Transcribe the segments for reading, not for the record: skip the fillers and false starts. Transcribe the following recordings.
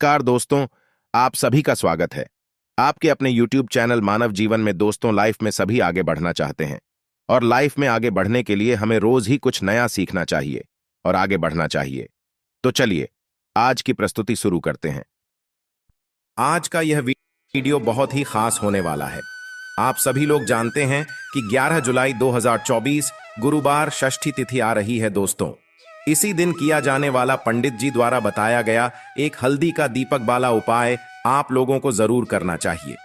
Car दोस्तों, आप सभी का स्वागत है आपके अपने YouTube चैनल मानव जीवन में। दोस्तों, लाइफ में सभी आगे बढ़ना चाहते हैं और लाइफ में आगे बढ़ने के लिए हमें रोज ही कुछ नया सीखना चाहिए और आगे बढ़ना चाहिए। तो चलिए आज की प्रस्तुति शुरू करते हैं। आज का यह वीडियो बहुत ही खास होने वाला है। आप सभी लोग जानते हैं कि 11 जुलाई 2024 गुरुवार षष्ठी तिथि आ रही है। दोस्तों, इसी दिन किया जाने वाला पंडित जी द्वारा बताया गया एक हल्दी का दीपक वाला उपाय आप लोगों को जरूर करना चाहिए।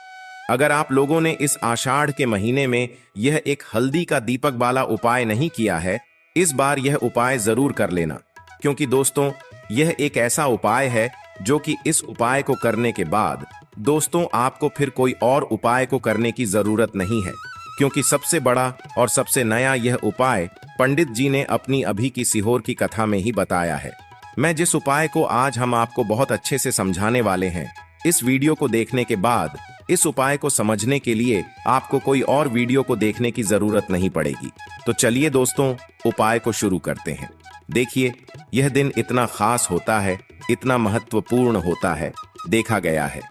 अगर आप लोगों ने इस आषाढ़ के महीने में यह एक हल्दी का दीपक वाला उपाय नहीं किया है, इस बार यह उपाय जरूर कर लेना, क्योंकि दोस्तों यह एक ऐसा उपाय है जो कि इस उपाय को करने के बाद दोस्तों आपको फिर कोई और उपाय को करने की जरूरत नहीं है, क्योंकि सबसे बड़ा और सबसे नया यह उपाय पंडित जी ने अपनी अभी की सीहोर की कथा में ही बताया है। मैं जिस उपाय को आज हम आपको बहुत अच्छे से समझाने वाले हैं, इस वीडियो को देखने के बाद इस उपाय को समझने के लिए आपको कोई और वीडियो को देखने की जरूरत नहीं पड़ेगी। तो चलिए दोस्तों उपाय को शुरू करते हैं। देखिए, यह दिन इतना खास होता है, इतना महत्वपूर्ण होता है। देखा गया है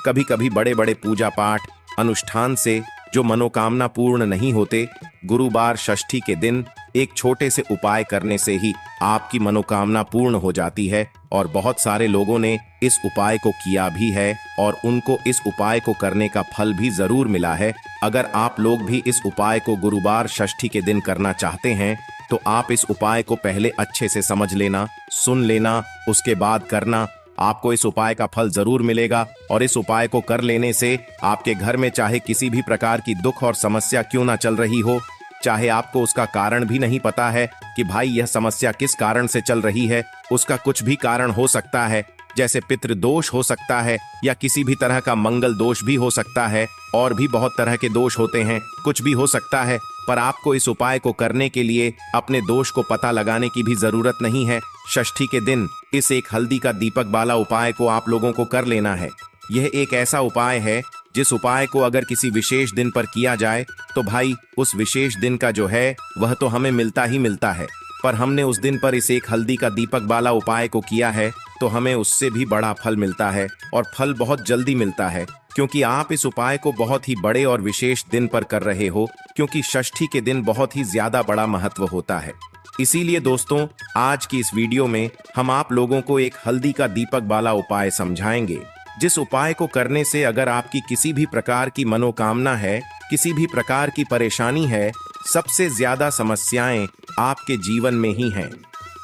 कभी कभी बड़े बड़े पूजा पाठ अनुष्ठान से जो मनोकामना पूर्ण नहीं होते, गुरुवार षष्ठी के दिन एक छोटे से उपाय करने से ही आपकी मनोकामना पूर्ण हो जाती है। और बहुत सारे लोगों ने इस उपाय को किया भी है और उनको इस उपाय को करने का फल भी जरूर मिला है। अगर आप लोग भी इस उपाय को गुरुवार षष्ठी के दिन करना चाहते हैं तो आप इस उपाय को पहले अच्छे से समझ लेना, सुन लेना, उसके बाद करना। आपको इस उपाय का फल जरूर मिलेगा और इस उपाय को कर लेने से आपके घर में चाहे किसी भी प्रकार की दुख और समस्या क्यों ना चल रही हो, चाहे आपको उसका कारण भी नहीं पता है कि भाई यह समस्या किस कारण से चल रही है, उसका कुछ भी कारण हो सकता है, जैसे पितृदोष हो सकता है या किसी भी तरह का मंगल दोष भी हो सकता है, और भी बहुत तरह के दोष होते हैं, कुछ भी हो सकता है। पर आपको इस उपाय को करने के लिए अपने दोष को पता लगाने की भी जरूरत नहीं है। षष्ठी के दिन इस एक हल्दी का दीपक वाला उपाय को आप लोगों को कर लेना है। यह एक ऐसा उपाय है जिस उपाय को अगर किसी विशेष दिन पर किया जाए तो भाई उस विशेष दिन का जो है वह तो हमें मिलता ही मिलता है, पर हमने उस दिन पर इस एक हल्दी का दीपक वाला उपाय को किया है तो हमें उससे भी बड़ा फल मिलता है, और फल बहुत जल्दी मिलता है, क्योंकि आप इस उपाय को बहुत ही बड़े और विशेष दिन पर कर रहे हो, क्योंकि षष्ठी के दिन बहुत ही ज्यादा बड़ा महत्व होता है। इसीलिए दोस्तों आज की इस वीडियो में हम आप लोगों को एक हल्दी का दीपक वाला उपाय समझाएंगे, जिस उपाय को करने से अगर आपकी किसी भी प्रकार की मनोकामना है, किसी भी प्रकार की परेशानी है, सबसे ज्यादा समस्याएं आपके जीवन में ही हैं।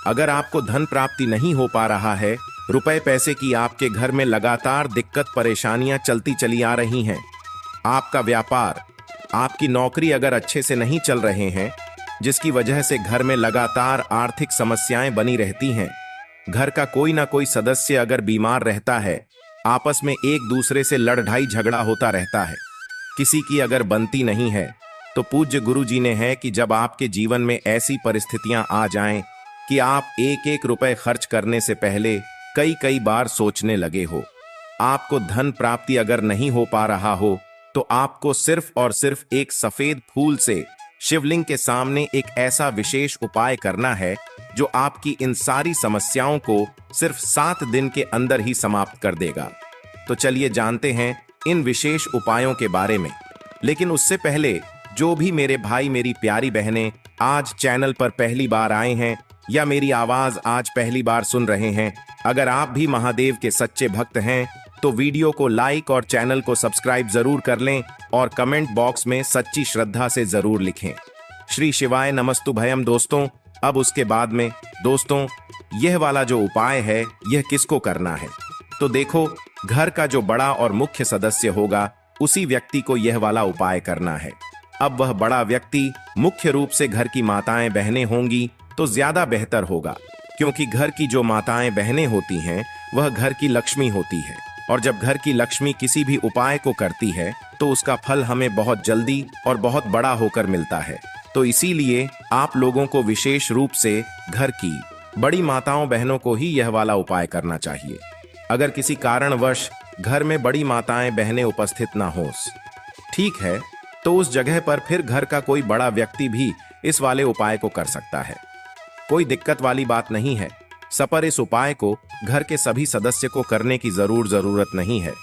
अगर आपको धन प्राप्ति नहीं हो पा रहा है, रुपए पैसे की आपके घर में लगातार दिक्कत परेशानियां चलती चली आ रही हैं, आपका व्यापार, आपकी नौकरी अगर अच्छे से नहीं चल रहे हैं, जिसकी वजह से घर में लगातार आर्थिक समस्याएं बनी रहती हैं, घर का कोई ना कोई सदस्य अगर बीमार रहता है, आपस में एक दूसरे से लड़ाई झगड़ा होता रहता है, किसी की अगर बनती नहीं है, तो पूज्य गुरु जी ने है कि जब आपके जीवन में ऐसी परिस्थितियां आ जाएं कि आप एक एक रुपए खर्च करने से पहले कई कई बार सोचने लगे हो, आपको धन प्राप्ति अगर नहीं हो पा रहा हो, तो आपको सिर्फ और सिर्फ एक सफेद फूल से शिवलिंग के सामने एक ऐसा विशेष उपाय करना है जो आपकी इन सारी समस्याओं को सिर्फ 7 दिन के अंदर ही समाप्त कर देगा। तो चलिए जानते हैं इन विशेष उपायों के बारे में। लेकिन उससे पहले जो भी मेरे भाई मेरी प्यारी बहनें आज चैनल पर पहली बार आए हैं या मेरी आवाज आज पहली बार सुन रहे हैं, अगर आप भी महादेव के सच्चे भक्त हैं तो वीडियो को लाइक और चैनल को सब्सक्राइब जरूर कर लें और कमेंट बॉक्स में सच्ची श्रद्धा से जरूर लिखें, श्री शिवाय नमस्तुभयम। दोस्तों अब उसके बाद में दोस्तों यह वाला जो उपाय है यह किसको करना है, तो देखो घर का जो बड़ा और मुख्य सदस्य होगा उसी व्यक्ति को यह वाला उपाय करना है। अब वह बड़ा व्यक्ति मुख्य रूप से घर की माताएं बहनें होंगी तो ज्यादा बेहतर होगा, क्योंकि घर की जो माताएं बहनें होती हैं वह घर की लक्ष्मी होती है, और जब घर की लक्ष्मी किसी भी उपाय को करती है तो उसका फल हमें बहुत जल्दी और बहुत बड़ा होकर मिलता है। तो इसीलिए आप लोगों को विशेष रूप से घर की बड़ी माताओं बहनों को ही यह वाला उपाय करना चाहिए। अगर किसी कारणवश घर में बड़ी माताएं बहनें उपस्थित ना हो, ठीक है, तो उस जगह पर फिर घर का कोई बड़ा व्यक्ति भी इस वाले उपाय को कर सकता है। कोई दिक्कत वाली बात नहीं है। सपर इस उपाय को घर के सभी सदस्य को करने की जरूरत नहीं है।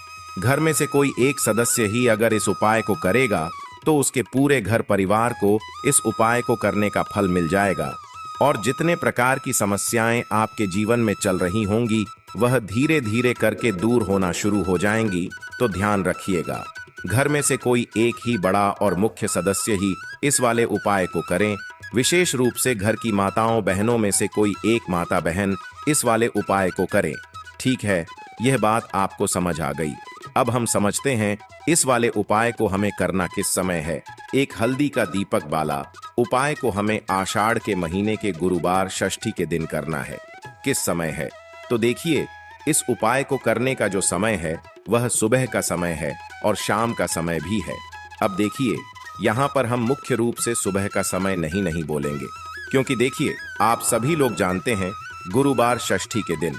घर में से कोई एक सदस्य ही अगर इस उपाय को करेगा तो उसके पूरे घर परिवार को इस उपाय को करने का फल मिल जाएगा और जितने प्रकार की समस्याएं आपके जीवन में चल रही होंगी वह धीरे धीरे करके दूर होना शुरू हो जाएंगी। तो ध्यान रखिएगा, घर में से कोई एक ही बड़ा और मुख्य सदस्य ही इस वाले उपाय को करें। विशेष रूप से घर की माताओं बहनों में से कोई एक माता बहन इस वाले उपाय को करें। ठीक है, यह बात आपको समझ आ गई। अब हम समझते हैं इस वाले उपाय को हमें करना किस समय है। एक हल्दी का दीपक वाला उपाय को हमें आषाढ़ के महीने के गुरुवार षष्ठी के दिन करना है। किस समय है तो देखिए, इस उपाय को करने का जो समय है वह सुबह का समय है और शाम का समय भी है। अब देखिए, यहाँ पर हम मुख्य रूप से सुबह का समय नहीं बोलेंगे, क्योंकि देखिए आप सभी लोग जानते हैं गुरुवार षष्ठी के दिन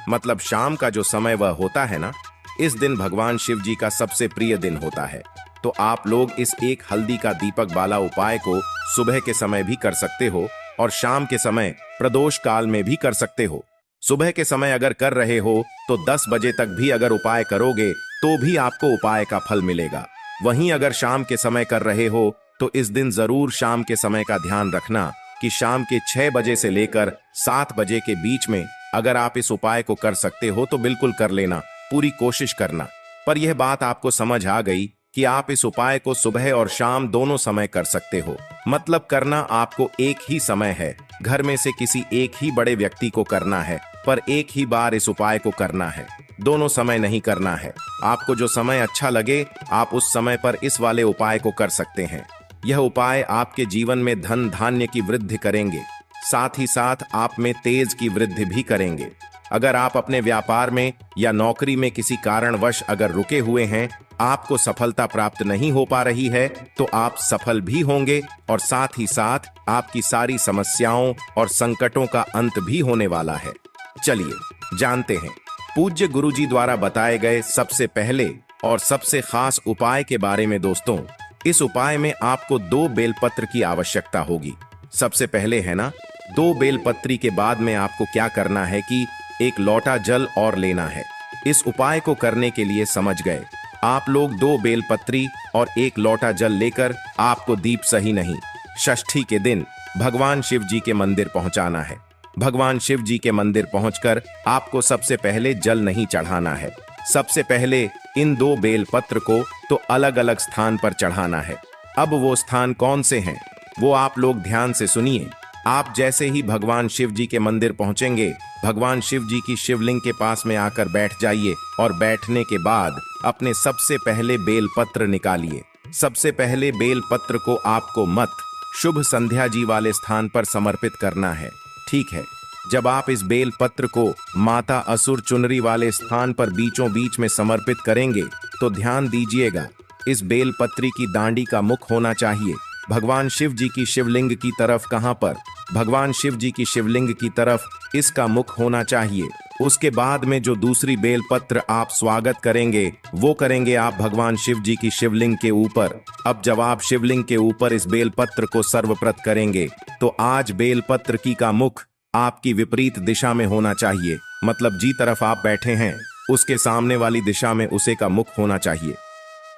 मतलब शाम का जो समय वह होता है ना, इस दिन भगवान शिव जी का सबसे प्रिय दिन होता है। तो आप लोग इस एक हल्दी का दीपक वाला उपाय को सुबह के समय भी कर सकते हो और शाम के समय प्रदोष काल में भी कर सकते हो। सुबह के समय अगर कर रहे हो तो 10 बजे तक भी अगर उपाय करोगे तो भी आपको उपाय का फल मिलेगा। वहीं अगर शाम के समय कर रहे हो तो इस दिन जरूर शाम के समय का ध्यान रखना कि शाम के 6 बजे से लेकर 7 बजे के बीच में अगर आप इस उपाय को कर सकते हो तो बिल्कुल कर लेना, पूरी कोशिश करना। पर यह बात आपको समझ आ गई कि आप इस उपाय को सुबह और शाम दोनों समय कर सकते हो। मतलब करना आपको एक ही समय है, घर में से किसी एक ही बड़े व्यक्ति को करना है, पर एक ही बार इस उपाय को करना है, दोनों समय नहीं करना है। आपको जो समय अच्छा लगे आप उस समय पर इस वाले उपाय को कर सकते हैं। यह उपाय आपके जीवन में धन धान्य की वृद्धि करेंगे, साथ ही साथ आप में तेज की वृद्धि भी करेंगे। अगर आप अपने व्यापार में या नौकरी में किसी कारणवश अगर रुके हुए हैं, आपको सफलता प्राप्त नहीं हो पा रही है, तो आप सफल भी होंगे और साथ ही साथ आपकी सारी समस्याओं और संकटों का अंत भी होने वाला है। चलिए जानते हैं पूज्य गुरुजी द्वारा बताए गए सबसे पहले और सबसे खास उपाय के बारे में। दोस्तों, इस उपाय में आपको 2 बेलपत्र की आवश्यकता होगी। सबसे पहले है ना, 2 बेलपत्री के बाद में आपको क्या करना है कि एक लोटा जल और लेना है। इस उपाय को करने के लिए समझ गए आप लोग 2 बेलपत्री और 1 लोटा जल लेकर आपको दीप सही नहीं, षष्ठी के दिन भगवान शिव जी के मंदिर पहुंचाना है। भगवान शिव जी के मंदिर पहुंचकर आपको सबसे पहले जल नहीं चढ़ाना है। सबसे पहले इन 2 बेलपत्र को तो अलग अलग स्थान पर चढ़ाना है। अब वो स्थान कौन से हैं वो आप लोग ध्यान से सुनिए। आप जैसे ही भगवान शिव जी के मंदिर पहुंचेंगे, भगवान शिव जी की शिवलिंग के पास में आकर बैठ जाइए और बैठने के बाद अपने सबसे पहले बेलपत्र निकालिए। सबसे पहले बेलपत्र को आपको मत शुभ संध्या जी वाले स्थान पर समर्पित करना है। ठीक है, जब आप इस बेलपत्र को माता असुर चुनरी वाले स्थान पर बीचों बीच में समर्पित करेंगे तो ध्यान दीजिएगा, इस बेलपत्री की दांडी का मुख होना चाहिए भगवान शिव जी की शिवलिंग की तरफ। कहां पर? भगवान शिव जी की शिवलिंग की तरफ इसका मुख होना चाहिए। उसके बाद में जो दूसरी बेलपत्र आप स्वागत करेंगे वो करेंगे आप भगवान शिव जी की शिवलिंग के ऊपर। अब जब आप शिवलिंग के ऊपर इस बेलपत्र को सर्वप्रत करेंगे तो आज बेलपत्र की का मुख आपकी विपरीत दिशा में होना चाहिए। मतलब जी तरफ आप बैठे हैं उसके सामने वाली दिशा में उसे का मुख होना चाहिए।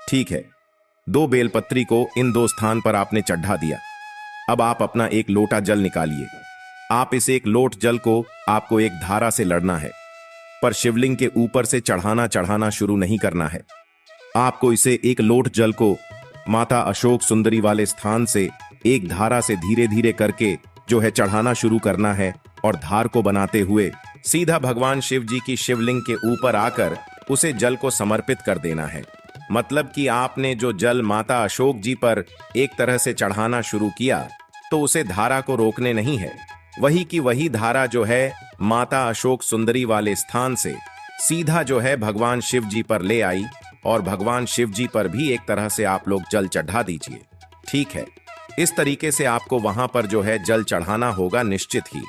ठीक है, 2 बेलपत्री को इन 2 स्थान पर आपने चढ़ा दिया। अब आप अपना 1 लोटा जल निकालिए। आप इस 1 लोट जल को आपको एक धारा से लड़ना है, पर शिवलिंग के ऊपर से चढ़ाना शुरू नहीं करना है। आपको इसे 1 लोट जल को माता अशोक सुंदरी वाले स्थान से एक धारा से धीरे धीरे करके जो है चढ़ाना शुरू करना है और धार को बनाते हुए सीधा भगवान शिव जी की शिवलिंग के ऊपर आकर उसे जल को समर्पित कर देना है। मतलब कि आपने जो जल माता अशोक जी पर एक तरह से चढ़ाना शुरू किया तो उसे धारा को रोकने नहीं है, वही की वही धारा जो है माता अशोक सुंदरी वाले स्थान से सीधा जो है भगवान शिव जी पर ले आई और भगवान शिव जी पर भी एक तरह से आप लोग जल चढ़ा दीजिए। ठीक है, इस तरीके से आपको वहां पर जो है जल चढ़ाना होगा निश्चित ही।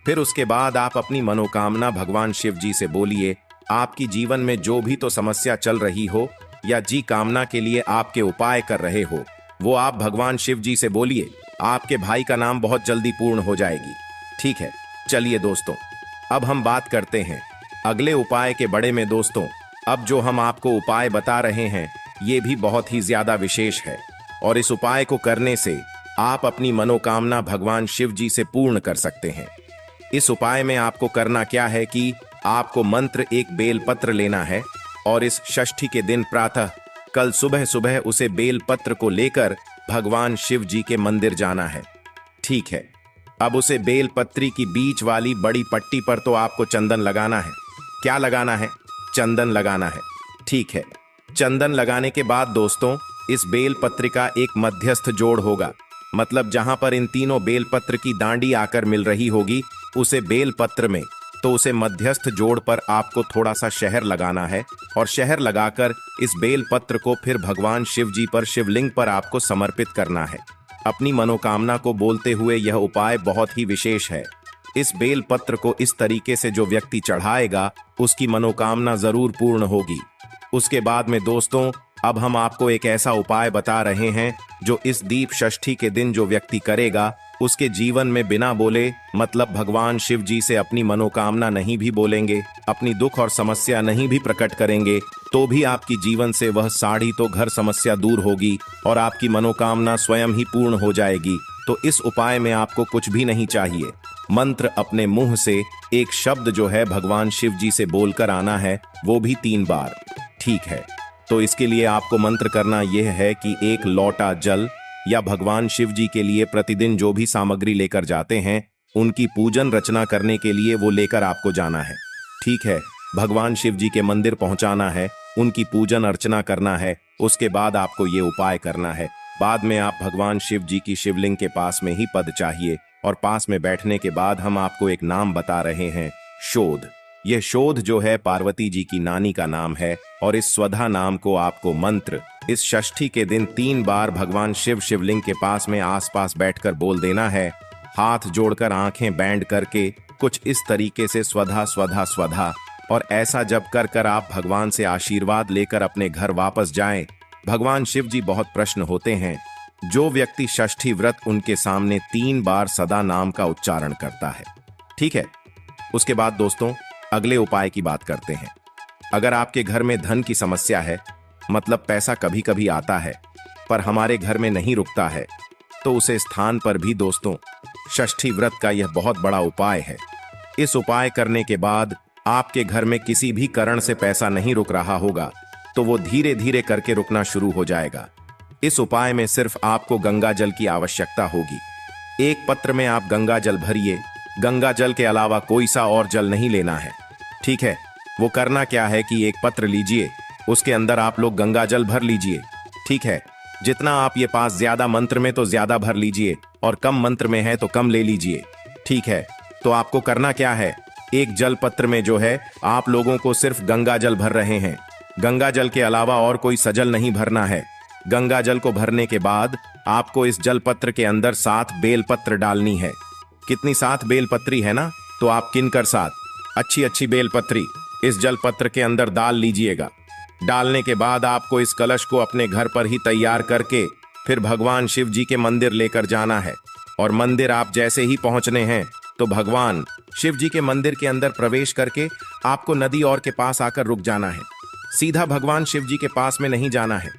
फिर उसके बाद आप अपनी मनोकामना भगवान शिव जी से बोलिए। आपकी जीवन में जो भी तो समस्या चल रही हो या जी कामना के लिए आपके उपाय कर रहे हो वो आप भगवान शिव जी से बोलिए। आपके भाई का नाम बहुत जल्दी पूर्ण हो जाएगी। ठीक है, चलिए दोस्तों, अब हम बात करते हैं अगले उपाय के बारे में दोस्तों। अब जो हम आपको उपाय बता रहे हैं ये भी बहुत ही ज्यादा विशेष है और इस उपाय को करने से आप अपनी मनोकामना भगवान शिव जी से पूर्ण कर सकते हैं। इस उपाय में आपको करना क्या है कि आपको मंत्र एक बेलपत्र लेना है और इस षष्ठी के दिन प्रातः कल सुबह सुबह उसे बेलपत्र को लेकर भगवान शिव जी के मंदिर जाना है। ठीक है, अब उसे बेलपत्री की बीच वाली बड़ी पट्टी पर तो आपको चंदन लगाना है। क्या लगाना है? चंदन लगाना है। ठीक है, चंदन लगाने के बाद दोस्तों इस बेलपत्र का एक मध्यस्थ जोड़ होगा, मतलब जहां पर इन तीनों बेलपत्र की दांडी आकर मिल रही होगी उसे बेलपत्र में, तो उसे मध्यस्थ जोड़ पर आपको थोड़ा सा शहर लगाना है और शहर लगाकर इस बेलपत्र को फिर भगवान शिव जी पर, शिवलिंग पर आपको समर्पित करना है अपनी मनोकामना को बोलते हुए। यह उपाय बहुत ही विशेष है। इस बेलपत्र को इस तरीके से जो व्यक्ति चढ़ाएगा उसकी मनोकामना जरूर पूर्ण होगी। उसके बाद में दोस्तों अब हम आपको एक ऐसा उपाय बता रहे हैं जो इस दीप षष्ठी के दिन जो व्यक्ति करेगा उसके जीवन में बिना बोले, मतलब भगवान शिव जी से अपनी मनोकामना नहीं भी बोलेंगे, अपनी दुख और समस्या नहीं भी प्रकट करेंगे, तो भी आपकी जीवन से वह साड़ी तो घर समस्या दूर होगी और आपकी मनोकामना स्वयं ही पूर्ण हो जाएगी। तो इस उपाय में आपको कुछ भी नहीं चाहिए, मंत्र अपने मुंह से एक शब्द जो है भगवान शिव जी से बोलकर आना है, वो भी 3 बार। ठीक है, तो इसके लिए आपको मंत्र करना यह है कि 1 लोटा जल या भगवान शिव जी के लिए प्रतिदिन जो भी सामग्री लेकर जाते हैं उनकी पूजन रचना करने के लिए वो लेकर आपको जाना है। ठीक है, भगवान शिव जी के मंदिर पहुंचाना है, उनकी पूजन अर्चना करना है। उसके बाद आपको ये उपाय करना है। बाद में आप भगवान शिव जी की शिवलिंग के पास में ही पद चाहिए और पास में बैठने के बाद हम आपको एक नाम बता रहे हैं, शोध। यह शोध जो है पार्वती जी की नानी का नाम है और इस स्वधा नाम को आपको मंत्र इस षष्ठी के दिन 3 बार भगवान शिव शिवलिंग के पास में आसपास बैठकर बोल देना है, हाथ जोड़कर आंखें बैंड करके कुछ इस तरीके से स्वधा स्वधा स्वधा। और ऐसा जब कर कर आप भगवान से आशीर्वाद लेकर अपने घर वापस जाएं। भगवान शिव जी बहुत प्रसन्न होते हैं जो व्यक्ति षष्ठी व्रत उनके सामने 3 बार सदा नाम का उच्चारण करता है। ठीक है, उसके बाद दोस्तों अगले उपाय की बात करते हैं। अगर आपके घर में धन की समस्या है, मतलब पैसा कभी कभी आता है पर हमारे घर में नहीं रुकता है, तो उसे स्थान पर भी दोस्तों षष्ठी व्रत का यह बहुत बड़ा उपाय है। इस उपाय करने के बाद आपके घर में किसी भी कारण से पैसा नहीं रुक रहा होगा तो वो धीरे धीरे करके रुकना शुरू हो जाएगा। इस उपाय में सिर्फ आपको गंगा जल की आवश्यकता होगी। एक पत्र में आप गंगा जल भरिए, गंगा जल के अलावा कोई सा और जल नहीं लेना है। ठीक है, वो करना क्या है कि एक पत्र लीजिए, उसके अंदर आप लोग गंगा जल भर लीजिए। ठीक है, जितना आप ये पास, ज्यादा मंत्र में तो ज्यादा भर लीजिए और कम मंत्र में है तो कम ले लीजिए। ठीक है, तो आपको करना क्या है, एक जल पत्र में जो है आप लोगों को सिर्फ गंगा जल भर रहे हैं। गंगा जल के अलावा और कोई सजल नहीं भरना है। गंगा जल को भरने के बाद आपको इस जल पत्र के अंदर 7 बेलपत्र डालनी है। कितनी? 7 बेलपत्री है ना, तो आप किनकर 7 अच्छी अच्छी बेलपत्री इस जल पत्र के अंदर डाल लीजिएगा। डालने के बाद आपको इस कलश को अपने घर पर ही तैयार करके फिर भगवान शिव जी के मंदिर लेकर जाना है। और मंदिर आप जैसे ही पहुंचने हैं तो भगवान शिव जी के मंदिर के अंदर प्रवेश करके आपको नदी और के पास आकर रुक जाना है। सीधा भगवान शिव जी के पास में नहीं जाना है,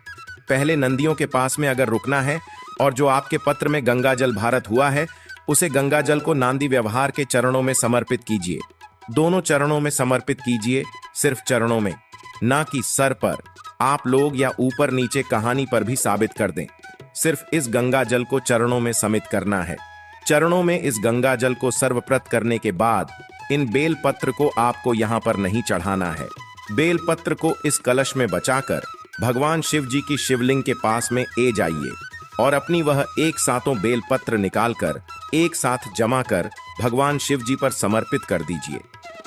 पहले नंदियों के पास में अगर रुकना है और जो आपके पत्र में गंगा जल भारत हुआ है उसे गंगा जल को नांदी व्यवहार के चरणों में समर्पित कीजिए। दोनों चरणों में समर्पित कीजिए, सिर्फ चरणों में, ना कि सर पर। आप लोग या ऊपर नीचे कहानी पर भी साबित कर दें, सिर्फ इस गंगा जल को चरणों में समित करना है। चरणों में इस गंगा जल को सर्वप्रत करने के बाद इन बेल पत्र को आपको यहाँ पर नहीं चढ़ाना है। बेल पत्र को इस कलश में बचाकर भगवान शिव जी की शिवलिंग के पास में ए जाइए और अपनी वह एक सातों बेल पत्र निकालकर एक साथ जमा कर भगवान शिव जी पर समर्पित कर दीजिए।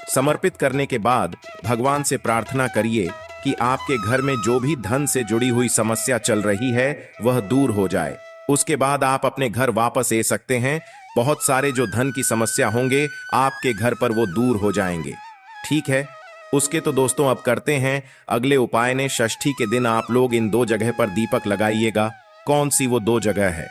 समर्पित करने के बाद भगवान से प्रार्थना करिए कि आपके घर में जो भी धन से जुड़ी हुई समस्या चल रही है वह दूर हो जाए। उसके बाद आप अपने घर वापस आ सकते हैं। बहुत सारे जो धन की समस्या होंगे आपके घर पर वो दूर हो जाएंगे। ठीक है, उसके तो दोस्तों अब करते हैं अगले उपाय ने। षष्ठी के दिन आप लोग इन 2 जगह पर दीपक लगाइएगा। कौन सी वो 2 जगह है?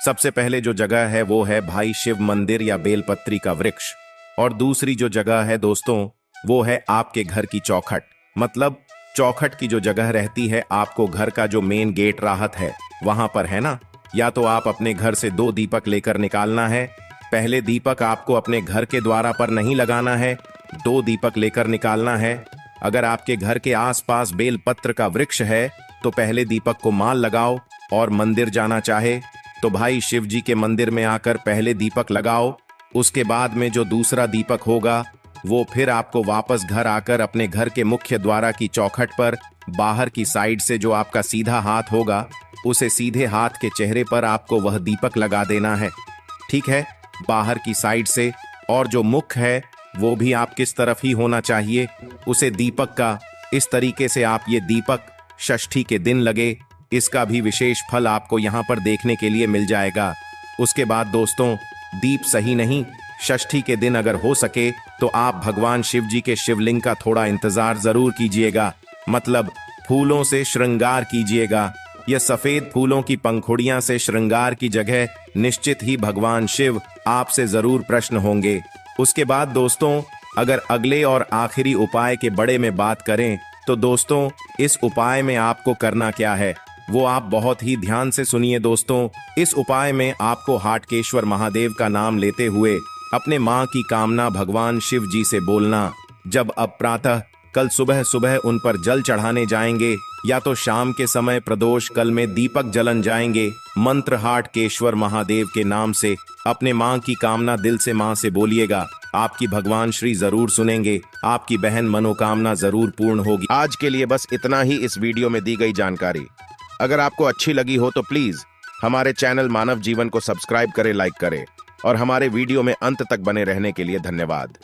सबसे पहले जो जगह है वो है भाई शिव मंदिर या बेलपत्री का वृक्ष। और दूसरी जो जगह है दोस्तों, वो है आपके घर की चौखट। मतलब चौखट की जो जगह रहती है, आपको घर का जो मेन गेट राहत है वहां पर, है ना। या तो आप अपने घर से 2 दीपक लेकर निकालना है। पहले दीपक आपको अपने घर के द्वारा पर नहीं लगाना है, 2 दीपक लेकर निकालना है। अगर आपके घर के आसपास बेलपत्र का वृक्ष है तो पहले दीपक को माल लगाओ, और मंदिर जाना चाहे तो भाई शिव जी के मंदिर में आकर पहले दीपक लगाओ। उसके बाद में जो दूसरा दीपक होगा वो फिर आपको वापस घर आकर अपने घर के मुख्य द्वार की चौखट पर बाहर की साइड से जो आपका सीधा हाथ होगा, उसे सीधे हाथ के चेहरे पर आपको वह दीपक लगा देना है। ठीक है, बाहर की साइड से। और जो मुख है वो भी आप किस तरफ ही होना चाहिए, उसे दीपक का इस तरीके से आप ये दीपक षष्ठी के दिन लगे, इसका भी विशेष फल आपको यहाँ पर देखने के लिए मिल जाएगा। उसके बाद दोस्तों, दीप सही नहीं, षष्ठी के दिन अगर हो सके तो आप भगवान शिव जी के शिवलिंग का थोड़ा इंतजार जरूर कीजिएगा। मतलब फूलों से श्रृंगार कीजिएगा। यह सफेद फूलों की पंखुड़ियां से श्रृंगार की जगह निश्चित ही भगवान शिव आपसे जरूर प्रश्न होंगे। उसके बाद दोस्तों, अगर अगले और आखिरी उपाय के बड़े में बात करें तो दोस्तों, इस उपाय में आपको करना क्या है वो आप बहुत ही ध्यान से सुनिए दोस्तों। इस उपाय में आपको हाटकेश्वर महादेव का नाम लेते हुए अपने माँ की कामना भगवान शिव जी से बोलना। जब अब प्रातः कल सुबह सुबह उन पर जल चढ़ाने जाएंगे या तो शाम के समय प्रदोष कल में दीपक जलन जाएंगे, मंत्र हाटकेश्वर महादेव के नाम से अपने माँ की कामना दिल से माँ से बोलिएगा। आपकी भगवान श्री जरूर सुनेंगे, आपकी बहन मनोकामना जरूर पूर्ण होगी। आज के लिए बस इतना ही इस वीडियो में दी गई जानकारी। अगर आपको अच्छी लगी हो तो प्लीज हमारे चैनल मानव जीवन को सब्सक्राइब करें, लाइक करें, और हमारे वीडियो में अंत तक बने रहने के लिए धन्यवाद।